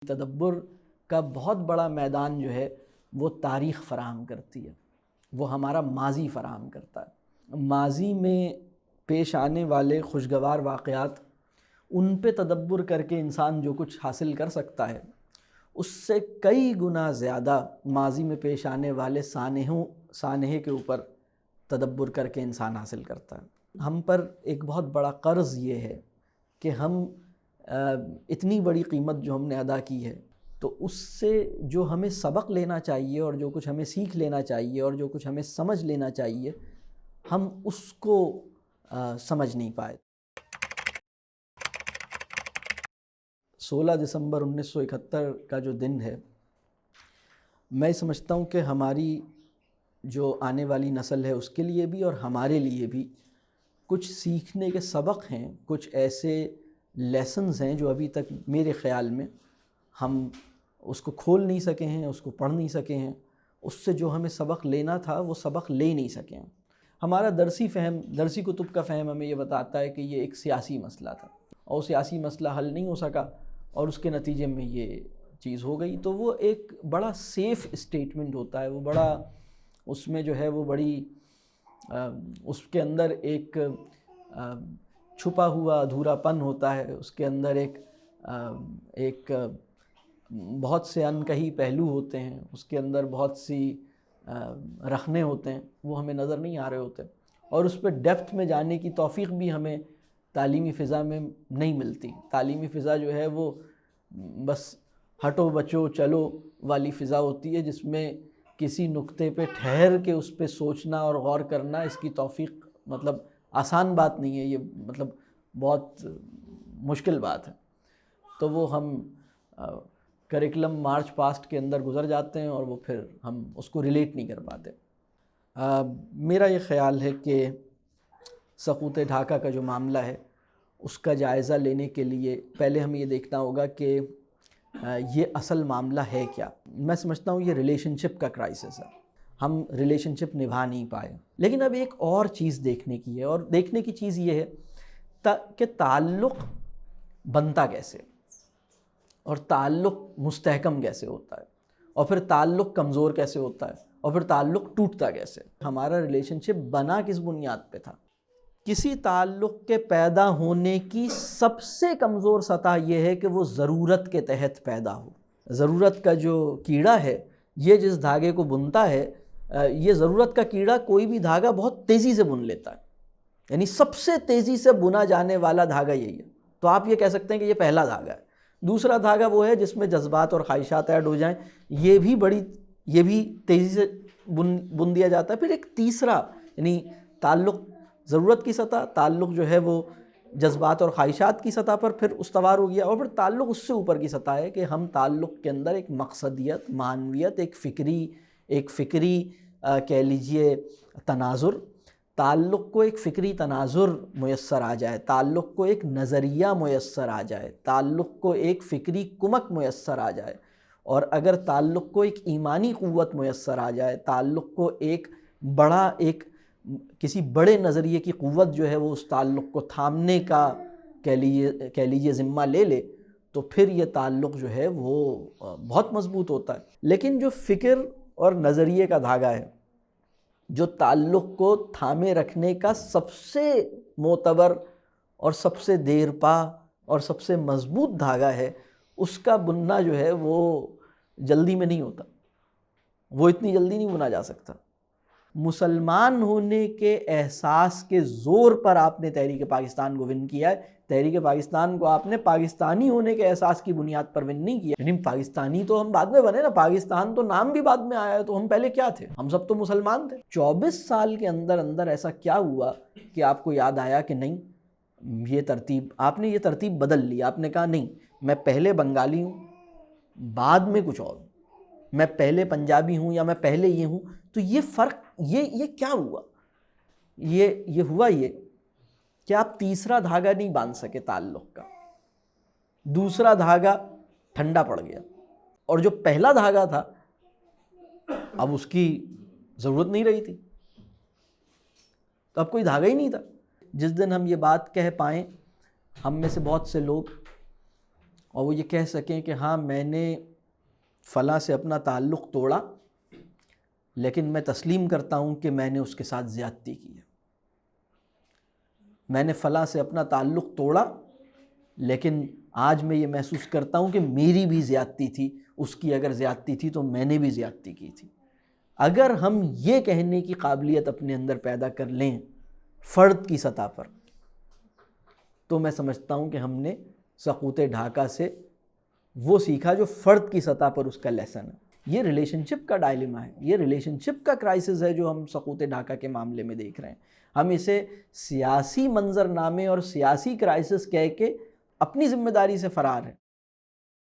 تدبر کا بہت بڑا میدان جو ہے وہ تاریخ فراہم کرتی ہے، وہ ہمارا ماضی فراہم کرتا ہے۔ ماضی میں پیش آنے والے خوشگوار واقعات، ان پہ تدبر کر کے انسان جو کچھ حاصل کر سکتا ہے اس سے کئی گنا زیادہ ماضی میں پیش آنے والے سانحے کے اوپر تدبر کر کے انسان حاصل کرتا ہے۔ ہم پر ایک بہت بڑا قرض یہ ہے کہ ہم اتنی بڑی قیمت جو ہم نے ادا کی ہے، تو اس سے جو ہمیں سبق لینا چاہیے اور جو کچھ ہمیں سیکھ لینا چاہیے اور جو کچھ ہمیں سمجھ لینا چاہیے، ہم اس کو سمجھ نہیں پائے۔ 16 دسمبر 1971 کا جو دن ہے، میں سمجھتا ہوں کہ ہماری جو آنے والی نسل ہے اس کے لیے بھی اور ہمارے لیے بھی کچھ سیکھنے کے سبق ہیں، کچھ ایسے لیسنز ہیں جو ابھی تک میرے خیال میں ہم اس کو کھول نہیں سکے ہیں، اس کو پڑھ نہیں سکے ہیں، اس سے جو ہمیں سبق لینا تھا وہ سبق لے نہیں سکے ہیں۔ ہمارا درسی کتب کا فہم ہمیں یہ بتاتا ہے کہ یہ ایک سیاسی مسئلہ تھا اور سیاسی مسئلہ حل نہیں ہو سکا اور اس کے نتیجے میں یہ چیز ہو گئی، تو وہ ایک بڑا سیف اسٹیٹمنٹ ہوتا ہے، وہ بڑا اس میں جو ہے وہ بڑی اس کے اندر ایک چھپا ہوا ادھورا پن ہوتا ہے، اس کے اندر ایک بہت سے انکہی پہلو ہوتے ہیں، اس کے اندر بہت سی رخنے ہوتے ہیں، وہ ہمیں نظر نہیں آ رہے ہوتے، اور اس پہ ڈیپتھ میں جانے کی توفیق بھی ہمیں تعلیمی فضا میں نہیں ملتی۔ تعلیمی فضا جو ہے وہ بس ہٹو بچو چلو والی فضا ہوتی ہے، جس میں کسی نقطے پہ ٹھہر کے اس پہ سوچنا اور غور کرنا، اس کی توفیق مطلب آسان بات نہیں ہے، یہ مطلب بہت مشکل بات ہے۔ تو وہ ہم کریکلم مارچ پاسٹ کے اندر گزر جاتے ہیں اور وہ پھر ہم اس کو ریلیٹ نہیں کر پاتے۔ میرا یہ خیال ہے کہ سقوط ڈھاکہ کا جو معاملہ ہے اس کا جائزہ لینے کے لیے پہلے ہمیں یہ دیکھنا ہوگا کہ یہ اصل معاملہ ہے کیا۔ میں سمجھتا ہوں یہ ریلیشن شپ کا کرائسس ہے، ہم ریلیشن شپ نبھا نہیں پائے۔ لیکن اب ایک اور چیز دیکھنے کی ہے، اور دیکھنے کی چیز یہ ہے کہ تعلق بنتا کیسے اور تعلق مستحکم کیسے ہوتا ہے، اور پھر تعلق کمزور کیسے ہوتا ہے، اور پھر تعلق ٹوٹتا کیسے۔ ہمارا ریلیشن شپ بنا کس بنیاد پہ تھا؟ کسی تعلق کے پیدا ہونے کی سب سے کمزور سطح یہ ہے کہ وہ ضرورت کے تحت پیدا ہو۔ ضرورت کا جو کیڑا ہے، یہ جس دھاگے کو بنتا ہے، یہ ضرورت کا کیڑا کوئی بھی دھاگا بہت تیزی سے بن لیتا ہے، یعنی سب سے تیزی سے بنا جانے والا دھاگا یہی ہے۔ تو آپ یہ کہہ سکتے ہیں کہ یہ پہلا دھاگا ہے۔ دوسرا دھاگا وہ ہے جس میں جذبات اور خواہشات ایڈ ہو جائیں، یہ بھی تیزی سے بن دیا جاتا ہے۔ پھر ایک تیسرا، یعنی تعلق ضرورت کی سطح، تعلق جو ہے وہ جذبات اور خواہشات کی سطح پر پھر استوار ہو گیا، اور پھر تعلق اس سے اوپر کی سطح ہے کہ ہم تعلق کے اندر ایک مقصدیت، معنویت، ایک فکری کہہ لیجئے تناظر، تعلق کو ایک فکری تناظر میسر آ جائے، تعلق کو ایک نظریہ میسر آ جائے، تعلق کو ایک فکری کمک میسر آ جائے، اور اگر تعلق کو ایک ایمانی قوت میسر آ جائے، تعلق کو ایک کسی بڑے نظریے کی قوت جو ہے وہ اس تعلق کو تھامنے کا کہہ لیجیے ذمہ لے لے، تو پھر یہ تعلق جو ہے وہ بہت مضبوط ہوتا ہے۔ لیکن جو فکر اور نظریے کا دھاگا ہے، جو تعلق کو تھامے رکھنے کا سب سے معتبر اور سب سے دیر پا اور سب سے مضبوط دھاگا ہے، اس کا بننا جو ہے وہ جلدی میں نہیں ہوتا، وہ اتنی جلدی نہیں بنا جا سکتا۔ مسلمان ہونے کے احساس کے زور پر آپ نے تحریک پاکستان کو ون کیا ہے، تحریک پاکستان کو آپ نے پاکستانی ہونے کے احساس کی بنیاد پر ون نہیں کیا۔ یعنی پاکستانی تو ہم بعد میں بنے نا، پاکستان تو نام بھی بعد میں آیا ہے، تو ہم پہلے کیا تھے؟ ہم سب تو مسلمان تھے۔ 24 سال کے اندر ایسا کیا ہوا کہ آپ کو یاد آیا کہ نہیں آپ نے یہ ترتیب بدل لی؟ آپ نے کہا نہیں، میں پہلے بنگالی ہوں، بعد میں کچھ اور ہوں، میں پہلے پنجابی ہوں یا میں پہلے یہ ہوں۔ تو یہ فرق یہ کیا ہوا؟ یہ ہوا یہ کہ آپ تیسرا دھاگا نہیں باندھ سکے تعلق کا، دوسرا دھاگا ٹھنڈا پڑ گیا، اور جو پہلا دھاگا تھا اب اس کی ضرورت نہیں رہی تھی، تو اب کوئی دھاگا ہی نہیں تھا۔ جس دن ہم یہ بات کہہ پائیں، ہم میں سے بہت سے لوگ اور وہ یہ کہہ سکیں کہ ہاں میں نے فلاں سے اپنا تعلق توڑا لیکن میں تسلیم کرتا ہوں کہ میں نے اس کے ساتھ زیادتی کی ہے. میں نے فلاں سے اپنا تعلق توڑا لیکن آج میں یہ محسوس کرتا ہوں کہ میری بھی زیادتی تھی، اس کی اگر زیادتی تھی تو میں نے بھی زیادتی کی تھی. اگر ہم یہ کہنے کی قابلیت اپنے اندر پیدا کر لیں فرد کی سطح پر، تو میں سمجھتا ہوں کہ ہم نے سقوط ڈھاکہ سے وہ سیکھا جو فرد کی سطح پر اس کا لیسن ہے. یہ ریلیشن شپ کا ڈائلیما ہے، یہ ریلیشن شپ کا کرائسس ہے جو ہم سقوط ڈھاکہ کے معاملے میں دیکھ رہے ہیں. ہم اسے سیاسی منظر نامے اور سیاسی کرائسس کہہ کے اپنی ذمہ داری سے فرار ہیں.